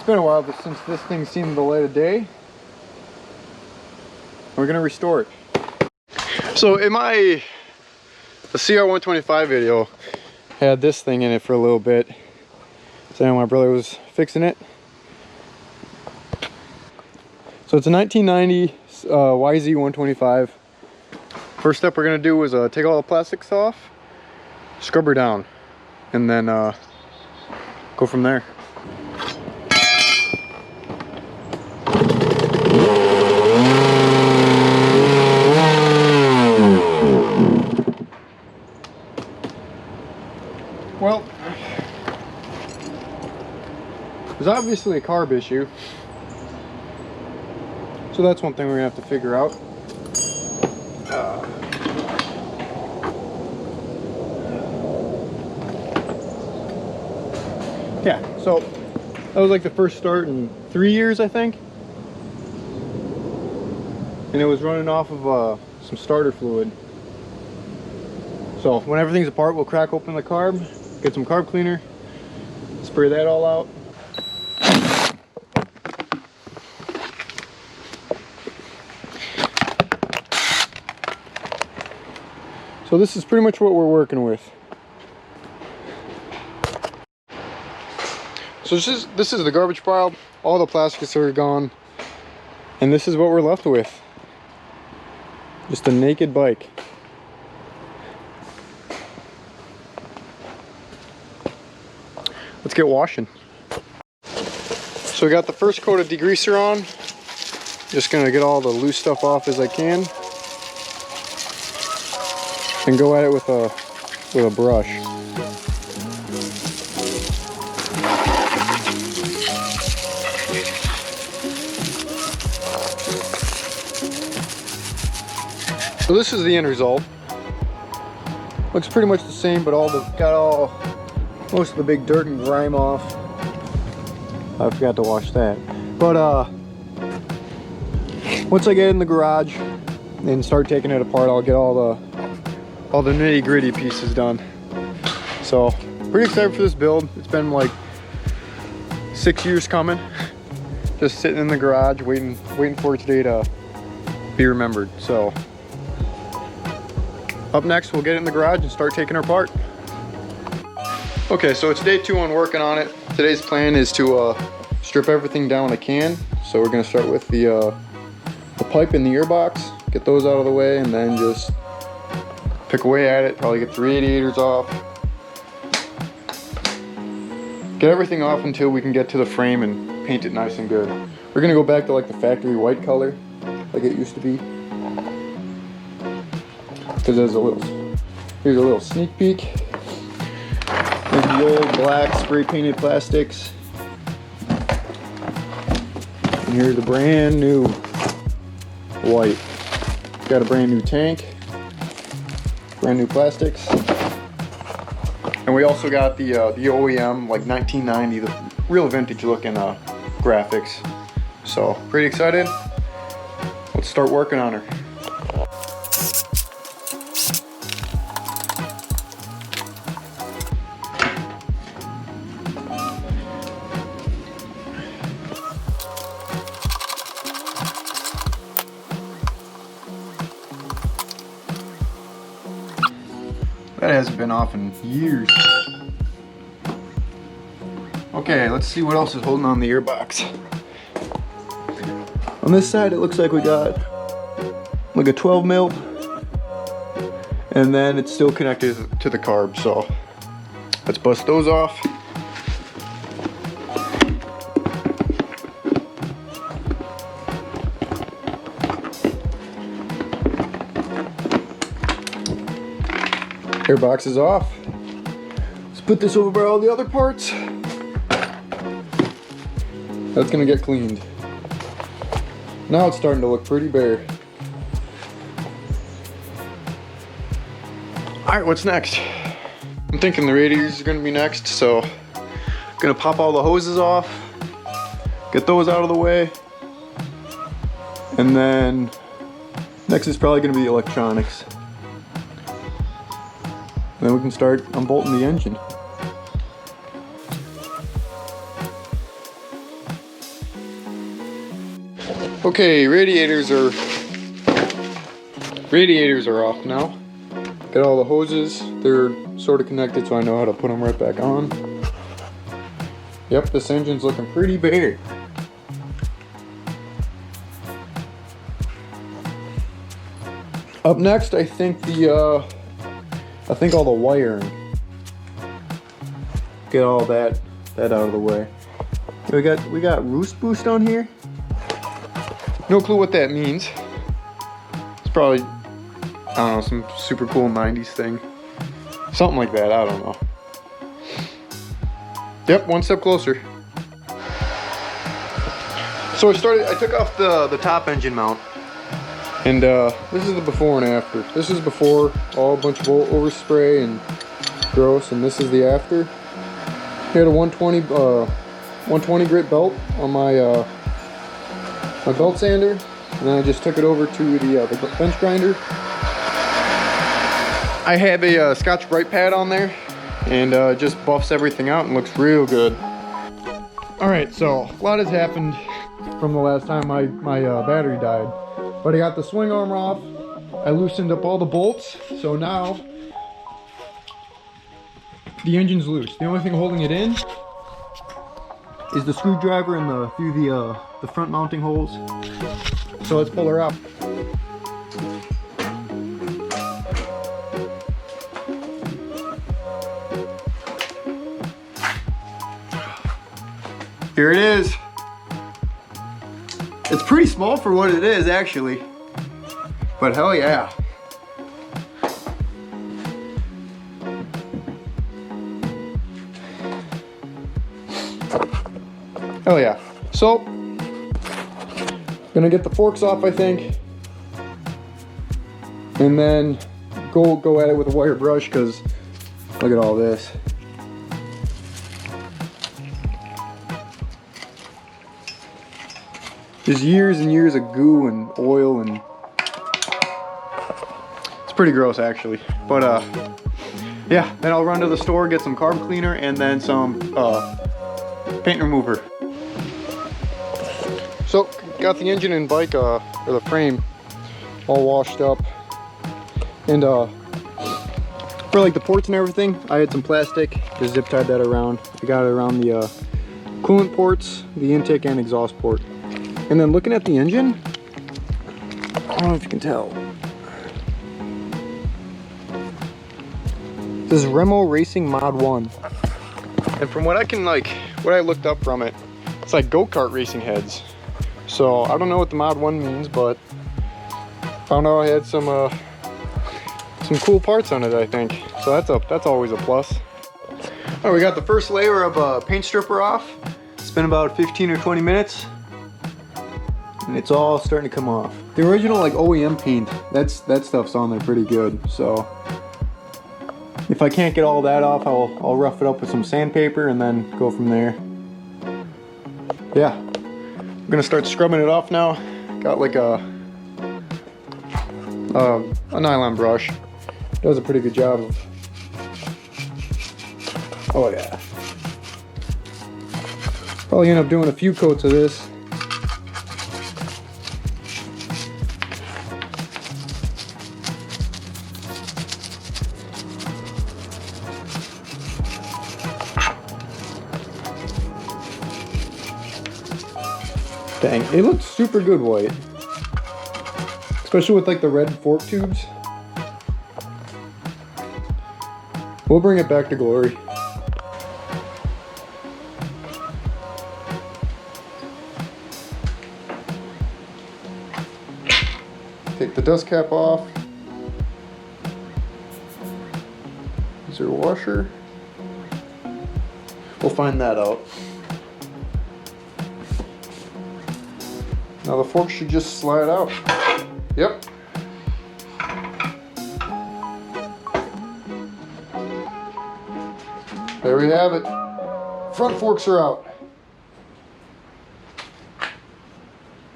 been a while since this thing's seen the light of day. We're gonna restore it. So in the CR125 video, had this thing in it for a little bit. So my brother was fixing it. So it's a 1990 YZ125. First step we're gonna do is take all the plastics off, scrub her down, and then go from there. Well, there's obviously a carb issue, so that's one thing we're gonna have to figure out. Yeah, so that was like the first start in 3 years, I think, and it was running off of some starter fluid. So when everything's apart, we'll crack open the carb, get some carb cleaner, spray that all out. So this is pretty much what we're working with. So this is the garbage pile. All the plastics are gone, and this is what we're left with. Just a naked bike. Let's get washing. So we got the first coat of degreaser on. Just gonna get all the loose stuff off as I can, and go at it with a brush. So this is the end result. Looks pretty much the same, but most of the big dirt and grime off. I forgot to wash that. But once I get in the garage and start taking it apart, I'll get all the nitty-gritty pieces done. So pretty excited for this build. It's been like 6 years coming. Just sitting in the garage waiting for today to be remembered. So up next, we'll get it in the garage and start taking her apart. Okay, so it's day 2 on working on it. Today's plan is to strip everything down I can. So we're gonna start with the pipe and the earbox, get those out of the way, and then just pick away at it, probably get the radiators off. Get everything off until we can get to the frame and paint it nice and good. We're gonna go back to like the factory white color, like it used to be. Because here's a little sneak peek. There's the old black spray painted plastics. And here's the brand new white. Got a brand new tank, brand new plastics. And we also got the OEM, like 1990, the real vintage looking graphics. So pretty excited. Let's start working on her. That hasn't been off in years. Okay, let's see what else is holding on the earbox. On this side, it looks like we got like a 12 mil, and then it's still connected to the carb. So let's bust those off. Airbox is off. Let's put this over by all the other parts. That's gonna get cleaned. Now it's starting to look pretty bare. All right, what's next? I'm thinking the radiators are gonna be next, so I'm gonna pop all the hoses off, get those out of the way, and then next is probably gonna be electronics. Then we can start unbolting the engine. Okay, radiators are off now. Got all the hoses. They're sort of connected, so I know how to put them right back on. Yep, this engine's looking pretty bare. Up next, I think all the wiring. Get all that out of the way. We got roost boost on here. No clue what that means. It's probably, I don't know, some super cool 90s thing. Something like that, I don't know. Yep, one step closer. So I took off the top engine mount. And this is the before and after. This is before, all a bunch of overspray and gross, and this is the after. I had a 120 grit belt on my my belt sander, and then I just took it over to the bench grinder. I have a Scotch Brite pad on there, and just buffs everything out and looks real good. All right, so a lot has happened from the last time my battery died. But I got the swing arm off, I loosened up all the bolts, so now the engine's loose. The only thing holding it in is the screwdriver and the front mounting holes. So let's pull her out. Here it is. It's pretty small for what it is, actually. But hell yeah. Hell yeah. So, gonna get the forks off, I think. And then go at it with a wire brush, because look at all this. There's years and years of goo and oil, and it's pretty gross actually. But yeah, then I'll run to the store, get some carb cleaner and then some paint remover. So got the engine and bike or the frame all washed up, and for like the ports and everything, I had some plastic, just zip tied that around. I got it around the coolant ports, the intake and exhaust port. And then looking at the engine, I don't know if you can tell. This is Remo Racing Mod 1. And from what I looked up from it, it's like go-kart racing heads. So I don't know what the Mod 1 means, but found out I had some cool parts on it, I think. So that's always a plus. All right, we got the first layer of paint stripper off. It's been about 15 or 20 minutes. And it's all starting to come off. The original like OEM paint, that stuff's on there pretty good. So if I can't get all that off, I'll rough it up with some sandpaper and then go from there. Yeah, I'm gonna start scrubbing it off now. Got like a nylon brush. Does a pretty good job of. Oh yeah. Probably end up doing a few coats of this. Dang, it looks super good white. Especially with like the red fork tubes. We'll bring it back to glory. Take the dust cap off. Is there a washer? We'll find that out. Now the fork should just slide out. Yep. There we have it. Front forks are out.